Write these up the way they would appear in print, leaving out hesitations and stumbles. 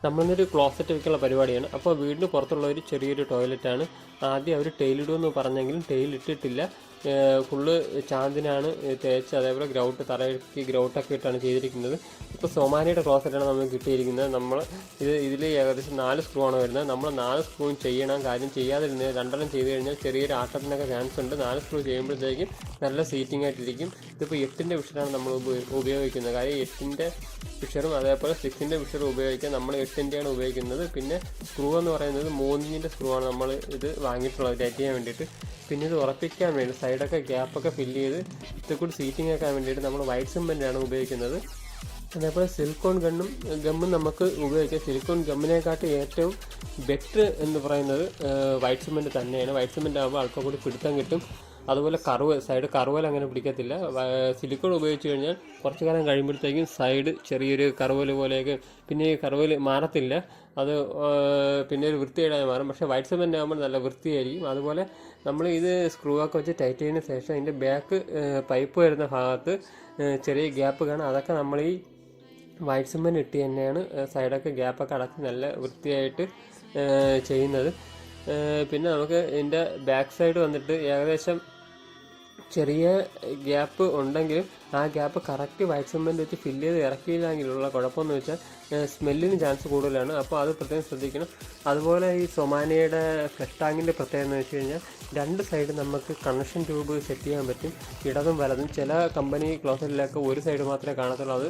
നമ്മളിന്നൊരു closet വെക്കാനുള്ള പരിപാടിയാണ്. അപ്പോൾ വീടിന് പുറത്തുള്ള ഒരു ചെറിയൊരു ടോയ്ലറ്റാണ്. ആദ്യം അവർ ടൈലിടുമെന്ന് പറഞ്ഞെങ്കിലും ടൈൽ ഇട്ടിട്ടില്ല. ഫുള്ള് ചാന്തിനാണ് തേച്ച്, അതേപോലെ ഗ്രൗട്ട് തറയിലേക്ക് ഗ്രൗട്ടൊക്കെ ഇട്ടാണ് ചെയ്തിരിക്കുന്നത്. ഇപ്പോൾ സൊമാനിയുടെ ക്ലോസറ്റാണ് നമുക്ക് കിട്ടിയിരിക്കുന്നത്. ഇതിൽ ഏകദേശം 4 സ്ക്രൂ ആണ് വരുന്നത്. നമ്മൾ 4 സ്ക്രൂവും ചെയ്യണം. കാര്യം ചെയ്യാതിരുന്നത് 2 ചെയ്ത് കഴിഞ്ഞാൽ ചെറിയൊരു ആട്ടത്തിനൊക്കെ ചാൻസ് ഉണ്ട്. 4 സ്ക്രൂ ചെയ്യുമ്പോഴത്തേക്കും നല്ല സീറ്റിംഗ് ആയിട്ടിരിക്കും. ഇതിപ്പോൾ 8ൻ്റെ വിഷറാണ് നമ്മൾ ഉപയോഗിക്കുന്നത്. കാര്യം 8ൻ്റെ വിഷറും അതേപോലെ 6ൻ്റെ വിഷറും ഉപയോഗിക്കാൻ നമ്മൾ 8ൻ്റെയാണ് ഉപയോഗിക്കുന്നത്. പിന്നെ സ്ക്രൂ എന്ന് പറയുന്നത് 3 ഇഞ്ചിൻ്റെ സ്ക്രൂ ആണ് നമ്മൾ ഇത് വാങ്ങിയിട്ടുള്ളത് ടൈറ്റ് ചെയ്യാൻ വേണ്ടിയിട്ട്. പിന്നെ ഇത് ഉറപ്പിക്കാൻ വേണ്ടി സൈഡൊക്കെ ഗ്യാപ്പൊക്കെ ഫില്ല് ചെയ്ത് ഇതുകൂടി സീറ്റിംഗ് ആക്കാൻ വേണ്ടിയിട്ട് നമ്മൾ വൈറ്റ് സിമെൻ്റാണ് ഉപയോഗിക്കുന്നത്. അതേപോലെ സിലിക്കോൺ ഗമ്മും നമുക്ക് ഉപയോഗിക്കാം. സിലിക്കോൺ ഗമ്മിനെക്കാട്ടി ഏറ്റവും ബെറ്റർ എന്ന് പറയുന്നത് വൈറ്റ് സിമെൻറ്റ് തന്നെയാണ്. വൈറ്റ് സിമെൻറ്റ് ആകുമ്പോൾ അല്പം കൂടി പിടുത്തം കിട്ടും. അതുപോലെ സൈഡ് കറുവൽ അങ്ങനെ പിടിക്കത്തില്ല. സിലിക്കോൺ ഉപയോഗിച്ച് കഴിഞ്ഞാൽ കുറച്ച് കാലം കഴിയുമ്പോഴത്തേക്കും സൈഡ് ചെറിയൊരു കറുവൽ പോലെയൊക്കെ, പിന്നെ ഈ കറുവൽ മാറത്തില്ല. അത് പിന്നെ ഒരു വൃത്തികേടായി മാറും. പക്ഷേ വൈറ്റ് സിമെൻ്റ് ആകുമ്പോൾ നല്ല വൃത്തിയായിരിക്കും. അതുപോലെ നമ്മൾ ഇത് സ്ക്രൂ ഒക്കെ വെച്ച് ടൈറ്റ് ചെയ്തതിന് ശേഷം അതിൻ്റെ ബാക്ക് പൈപ്പ് വരുന്ന ഭാഗത്ത് ചെറിയ ഗ്യാപ്പ് കാണാം. അതൊക്കെ നമ്മൾ ഈ വൈറ്റ് സിമെൻറ്റ് ഇട്ട് തന്നെയാണ് സൈഡൊക്കെ ഗ്യാപ്പൊക്കെ അടച്ച് നല്ല വൃത്തിയായിട്ട് ചെയ്യുന്നത്. പിന്നെ നമുക്ക് ഇതിൻ്റെ ബാക്ക് സൈഡ് വന്നിട്ട് ഏകദേശം ചെറിയ ഗ്യാപ്പ് ഉണ്ടെങ്കിലും ആ ഗ്യാപ്പ് കറക്റ്റ് വൈറ്റ് സിമെൻറ്റ് വെച്ച് ഫില്ല് ചെയ്ത് ഇറക്കിയില്ലെങ്കിലുള്ള കുഴപ്പമെന്ന് വെച്ചാൽ സ്മെല്ലിന് ചാൻസ് കൂടുതലാണ്. അപ്പോൾ അത് പ്രത്യേകം ശ്രദ്ധിക്കണം. അതുപോലെ ഈ സൊമാനിയുടെ ഫ്ലഷ് ടാങ്കിൻ്റെ പ്രത്യേകത എന്ന് വെച്ച് കഴിഞ്ഞാൽ 2 സൈഡ് നമുക്ക് കണക്ഷൻ ട്യൂബ് സെറ്റ് ചെയ്യാൻ പറ്റും, ഇടതും വലതും. ചില കമ്പനി ക്ലോസറ്റിലൊക്കെ ഒരു സൈഡ് മാത്രമേ കാണത്തുള്ളൂ. അത്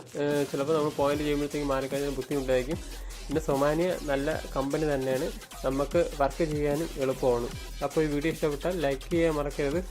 ചിലപ്പോൾ നമ്മൾ പോയിന്റ് ചെയ്യുമ്പോഴത്തേക്കും മാറിക്കഴിഞ്ഞാൽ ബുദ്ധിമുട്ടായിരിക്കും. പിന്നെ സൊമാനിയ നല്ല കമ്പനി തന്നെയാണ്, നമുക്ക് വർക്ക് ചെയ്യാനും എളുപ്പമാണ്. അപ്പോൾ ഈ വീഡിയോ ഇഷ്ടപ്പെട്ടാൽ ലൈക്ക് ചെയ്യാൻ മറക്കരുത്.